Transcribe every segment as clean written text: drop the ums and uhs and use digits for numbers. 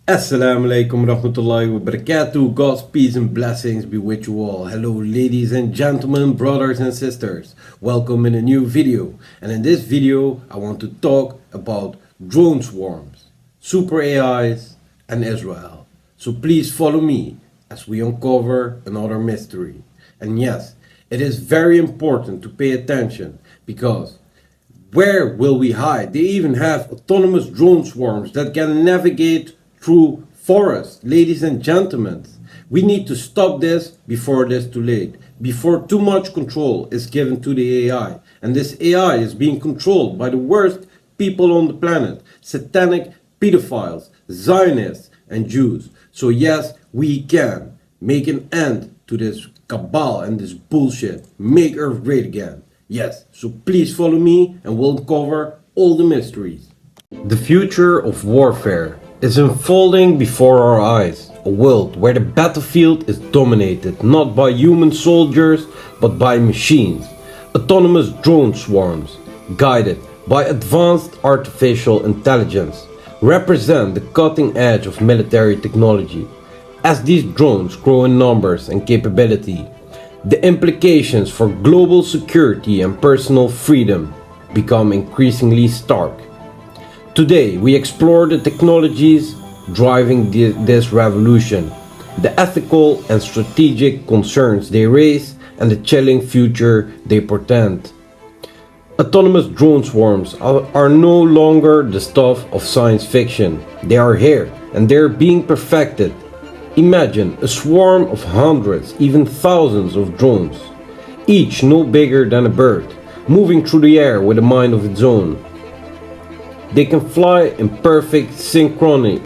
Assalamu alaikum rahmatullahi wa barakatuh. God's peace and blessings be with you all. Hello ladies and gentlemen, brothers and sisters. Welcome in a new video. And in this video I want to talk about drone swarms, super AIs and Israel. So please follow me as we uncover another mystery. And yes, it is very important to pay attention because where will we hide? They even have autonomous drone swarms that can navigate through forests. Ladies and gentlemen, we need to stop this before it is too late, before too much control is given to the AI. And this AI is being controlled by the worst people on the planet: satanic pedophiles, zionists and Jews. So yes, we can make an end to this cabal and this bullshit. Make Earth great again. Yes, so please follow me and we'll cover all the mysteries. The future of warfare is unfolding before our eyes. A world where the battlefield is dominated not by human soldiers but by machines. Autonomous drone swarms, guided by advanced artificial intelligence, represent the cutting edge of military technology. As these drones grow in numbers and capability, the implications for global security and personal freedom become increasingly stark. Today we explore the technologies driving this revolution, the ethical and strategic concerns they raise, and the chilling future they portend. Autonomous drone swarms are no longer the stuff of science fiction. They are here and they are being perfected. Imagine a swarm of hundreds, even thousands of drones, each no bigger than a bird, moving through the air with a mind of its own. They can fly in perfect synchrony,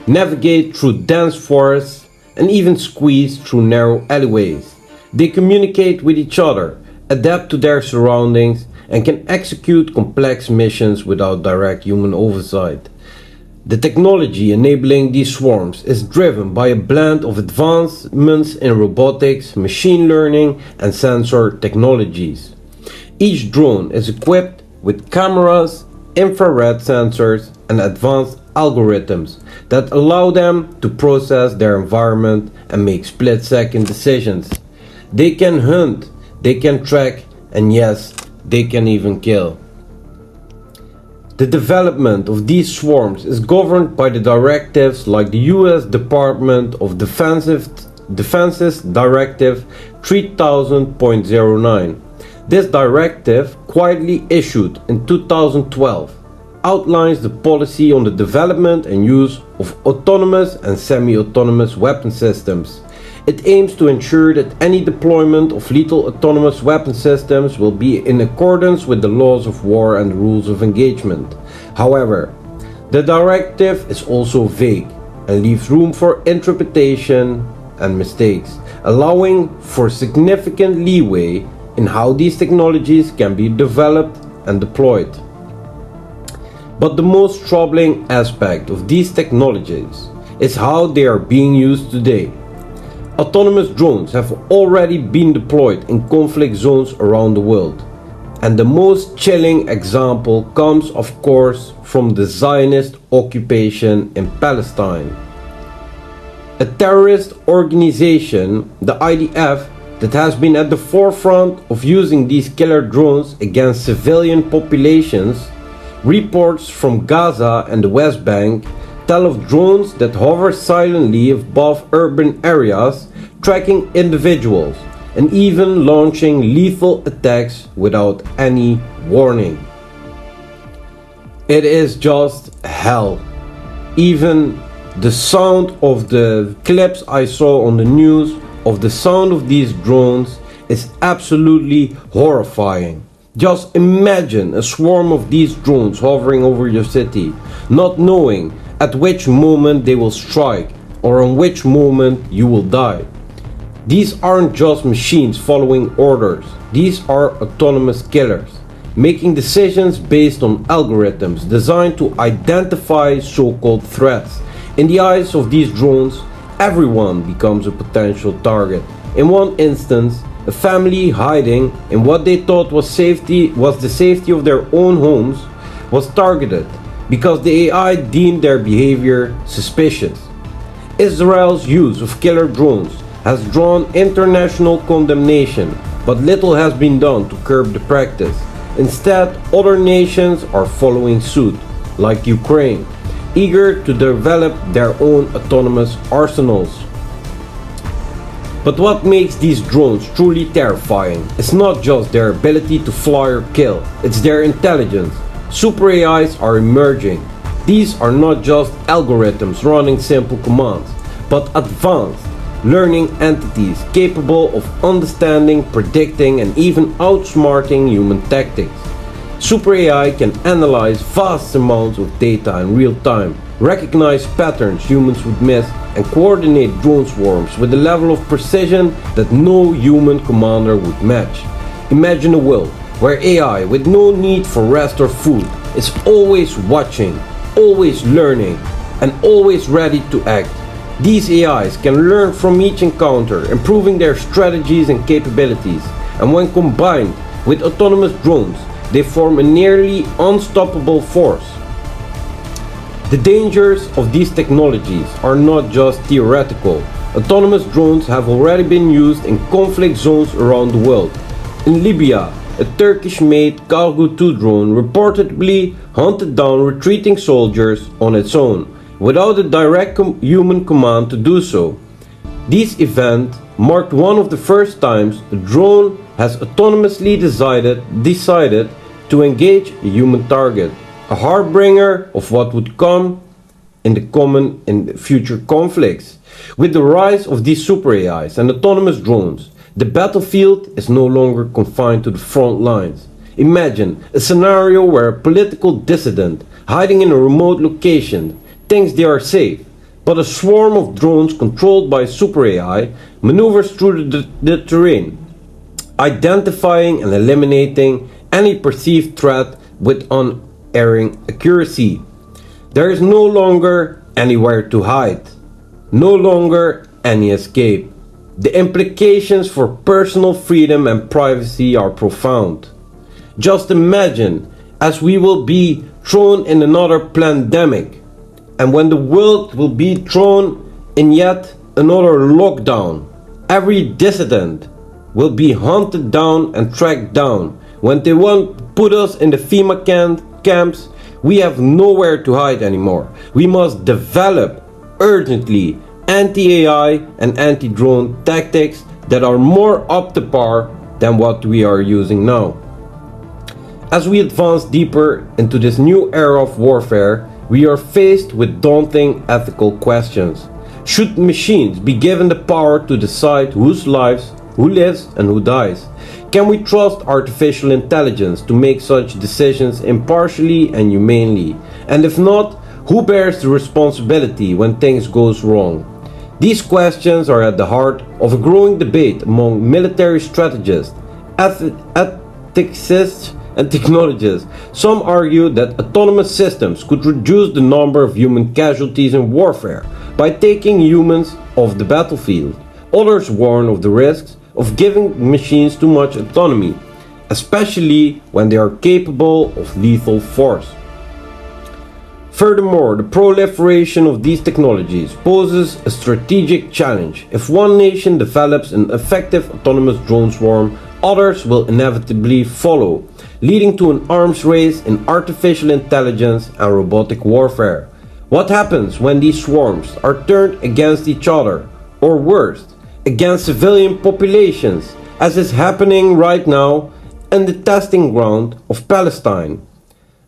navigate through dense forests, and even squeeze through narrow alleyways. They communicate with each other, adapt to their surroundings, and can execute complex missions without direct human oversight. The technology enabling these swarms is driven by a blend of advancements in robotics, machine learning, and sensor technologies. Each drone is equipped with cameras, infrared sensors, and advanced algorithms that allow them to process their environment and make split-second decisions. They can hunt, they can track, and yes, they can even kill. The development of these swarms is governed by the directives like the US Department of Defense's Directive 3000.09. This directive, quietly issued in 2012, outlines the policy on the development and use of autonomous and semi-autonomous weapon systems. It aims to ensure that any deployment of lethal autonomous weapon systems will be in accordance with the laws of war and rules of engagement. However, the directive is also vague and leaves room for interpretation and mistakes, allowing for significant leeway in how these technologies can be developed and deployed. But the most troubling aspect of these technologies is how they are being used today. Autonomous drones have already been deployed in conflict zones around the world. And the most chilling example comes, of course, from the Zionist occupation in Palestine. A terrorist organization, the IDF, that has been at the forefront of using these killer drones against civilian populations. Reports from Gaza and the West Bank tell of drones that hover silently above urban areas, tracking individuals and even launching lethal attacks without any warning. It is just hell. Even the sound of the clips I saw on the news of the sound of these drones is absolutely horrifying. Just imagine a swarm of these drones hovering over your city, not knowing at which moment they will strike or on which moment you will die. These aren't just machines following orders, these are autonomous killers, making decisions based on algorithms designed to identify so-called threats. In the eyes of these drones, everyone becomes a potential target. In one instance, a family hiding in what they thought was the safety of their own homes was targeted. because the AI deemed their behavior suspicious. Israel's use of killer drones has drawn international condemnation, but little has been done to curb the practice. Instead, other nations are following suit, like Ukraine, eager to develop their own autonomous arsenals. But what makes these drones truly terrifying is not just their ability to fly or kill, it's their intelligence. Super AIs are emerging. These are not just algorithms running simple commands, but advanced, learning entities capable of understanding, predicting, and even outsmarting human tactics. Super AI can analyze vast amounts of data in real time, recognize patterns humans would miss, and coordinate drone swarms with a level of precision that no human commander would match. Imagine a world where AI, with no need for rest or food, is always watching, always learning, and always ready to act. These AIs can learn from each encounter, improving their strategies and capabilities, and when combined with autonomous drones, they form a nearly unstoppable force. The dangers of these technologies are not just theoretical. Autonomous drones have already been used in conflict zones around the world. In Libya, a Turkish-made Cargo 2 drone reportedly hunted down retreating soldiers on its own, without a direct human command to do so. This event marked one of the first times a drone has autonomously decided to engage a human target, a harbinger of what would come in the future conflicts. With the rise of these super AIs and autonomous drones, the battlefield is no longer confined to the front lines. Imagine a scenario where a political dissident hiding in a remote location thinks they are safe, but a swarm of drones controlled by super AI maneuvers through the terrain, identifying and eliminating any perceived threat with unerring accuracy. There is no longer anywhere to hide, no longer any escape. The implications for personal freedom and privacy are profound. Just imagine as we will be thrown in another pandemic, and when the world will be thrown in yet another lockdown, every dissident will be hunted down and tracked down. When they won't put us in the FEMA camps, we have nowhere to hide anymore. We must develop urgently anti-AI and anti-drone tactics that are more up to par than what we are using now. As we advance deeper into this new era of warfare, we are faced with daunting ethical questions. Should machines be given the power to decide who lives and who dies? Can we trust artificial intelligence to make such decisions impartially and humanely? And if not, who bears the responsibility when things goes wrong? These questions are at the heart of a growing debate among military strategists, ethicists, and technologists. Some argue that autonomous systems could reduce the number of human casualties in warfare by taking humans off the battlefield. Others warn of the risks of giving machines too much autonomy, especially when they are capable of lethal force. Furthermore, the proliferation of these technologies poses a strategic challenge. If one nation develops an effective autonomous drone swarm, others will inevitably follow, leading to an arms race in artificial intelligence and robotic warfare. What happens when these swarms are turned against each other, or worse, against civilian populations, as is happening right now in the testing ground of Palestine?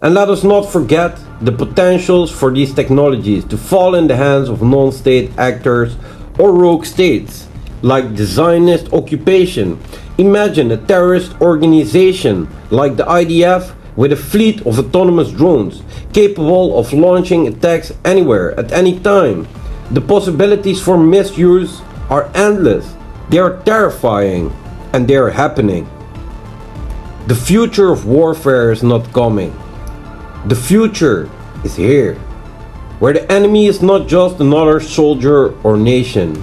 And let us not forget the potentials for these technologies to fall in the hands of non-state actors or rogue states, like the Zionist occupation. Imagine a terrorist organization like the IDF with a fleet of autonomous drones capable of launching attacks anywhere at any time. The possibilities for misuse are endless. They are terrifying, and they are happening. The future of warfare is not coming. The future is here, where the enemy is not just another soldier or nation,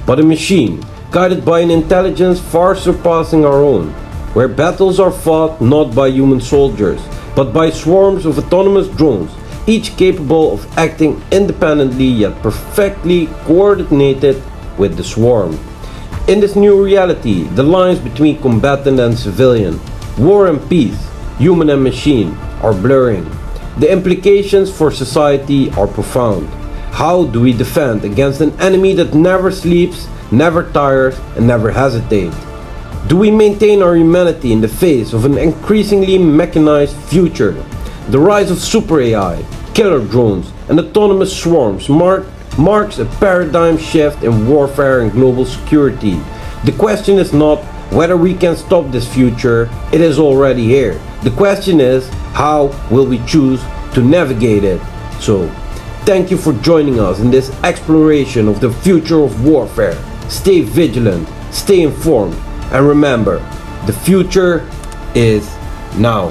but a machine guided by an intelligence far surpassing our own, where battles are fought not by human soldiers, but by swarms of autonomous drones each capable of acting independently yet perfectly coordinated with the swarm. In this new reality, the lines between combatant and civilian, war and peace, human and machine are blurring. The implications for society are profound. How do we defend against an enemy that never sleeps, never tires, and never hesitates? Do we maintain our humanity in the face of an increasingly mechanized future? The rise of super AI, killer drones, and autonomous swarms marks a paradigm shift in warfare and global security. The question is not whether we can stop this future, it is already here. The question is, how will we choose to navigate it? So, thank you for joining us in this exploration of the future of warfare. Stay vigilant, stay informed, and remember, the future is now.